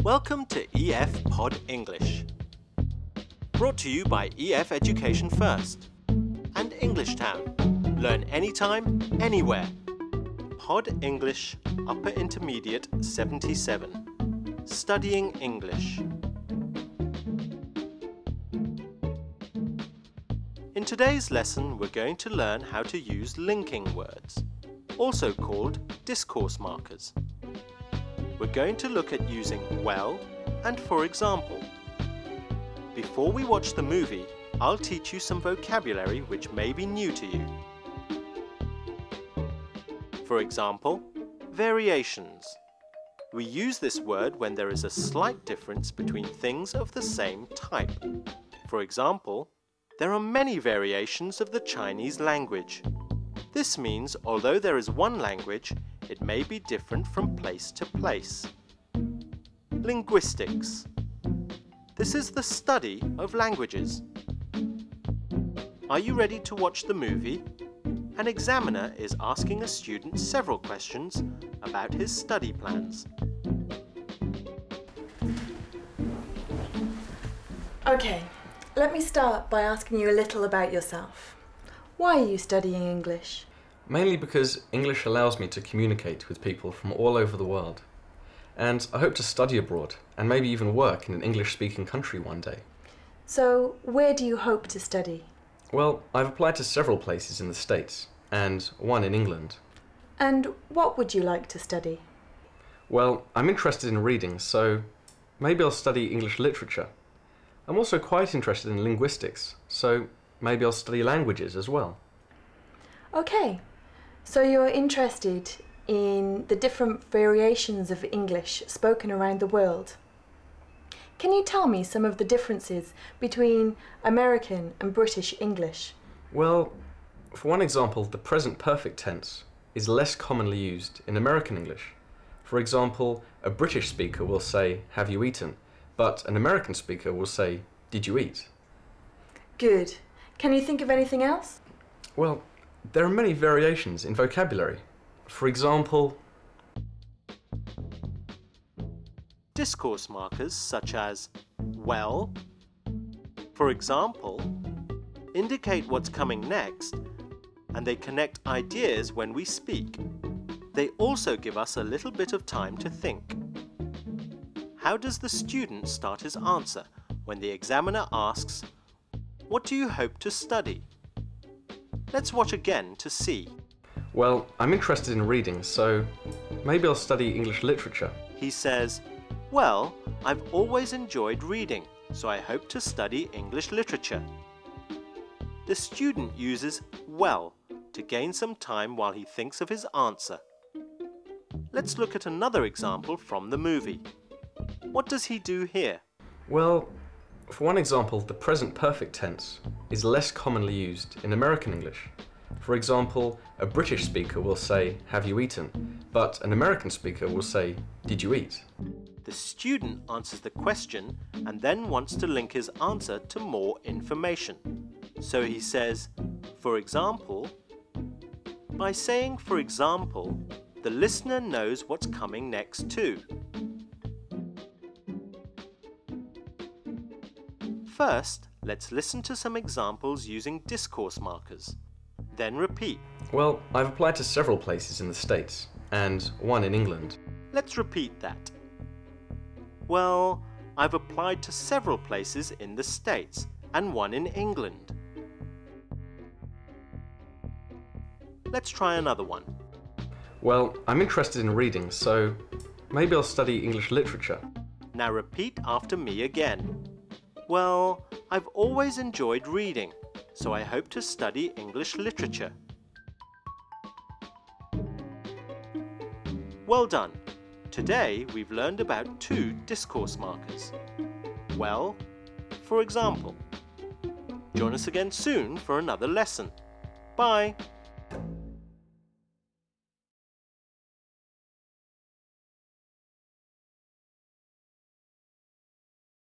Welcome to EF Pod English. Brought to you by EF Education First and English Town. Learn anytime, anywhere. Pod English Upper Intermediate 77. Studying English. In today's lesson, we're going to learn how to use linking words, also called discourse markers. We're going to look at using well and for example. Before we watch the movie, I'll teach you some vocabulary which may be new to you. For example, variations. We use this word when there is a slight difference between things of the same type. For example, there are many variations of the Chinese language. This means although there is one language, it may be different from place to place. Linguistics. This is the study of languages. Are you ready to watch the movie? An examiner is asking a student several questions about his study plans. Okay, let me start by asking you a little about yourself. Why are you studying English? Mainly because English allows me to communicate with people from all over the world. And I hope to study abroad and maybe even work in an English-speaking country one day. So, where do you hope to study? Well, I've applied to several places in the States and one in England. And what would you like to study? Well, I'm interested in reading, so maybe I'll study English literature. I'm also quite interested in linguistics, so maybe I'll study languages as well. Okay, so you're interested in the different variations of English spoken around the world. Can you tell me some of the differences between American and British English? Well, for one example, the present perfect tense is less commonly used in American English. For example, a British speaker will say, "Have you eaten?" but an American speaker will say, "Did you eat?" Good. Can you think of anything else? Well, there are many variations in vocabulary. For example, discourse markers such as well, for example, indicate what's coming next, and they connect ideas when we speak. They also give us a little bit of time to think. How does the student start his answer when the examiner asks, "What do you hope to study?" Let's watch again to see. well, I'm interested in reading, so maybe I'll study English literature. He says, "Well, I've always enjoyed reading, so I hope to study English literature." The student uses well to gain some time while he thinks of his answer. Let's look at another example from the movie. What does he do here? Well, for one example, the present perfect tense is less commonly used in American English. For example, a British speaker will say, "Have you eaten?" but an American speaker will say, "Did you eat?" The student answers the question and then wants to link his answer to more information. So he says, "For example." By saying "for example," the listener knows what's coming next too. First, let's listen to some examples using discourse markers. Then repeat. Well, I've applied to several places in the States and one in England. Let's repeat that. Well, I've applied to several places in the States and one in England. Let's try another one. Well, I'm interested in reading, so maybe I'll study English literature. Now repeat after me again. Well, I've always enjoyed reading, so I hope to study English literature. Well done! Today we've learned about two discourse markers. Well, for example. Join us again soon for another lesson. Bye!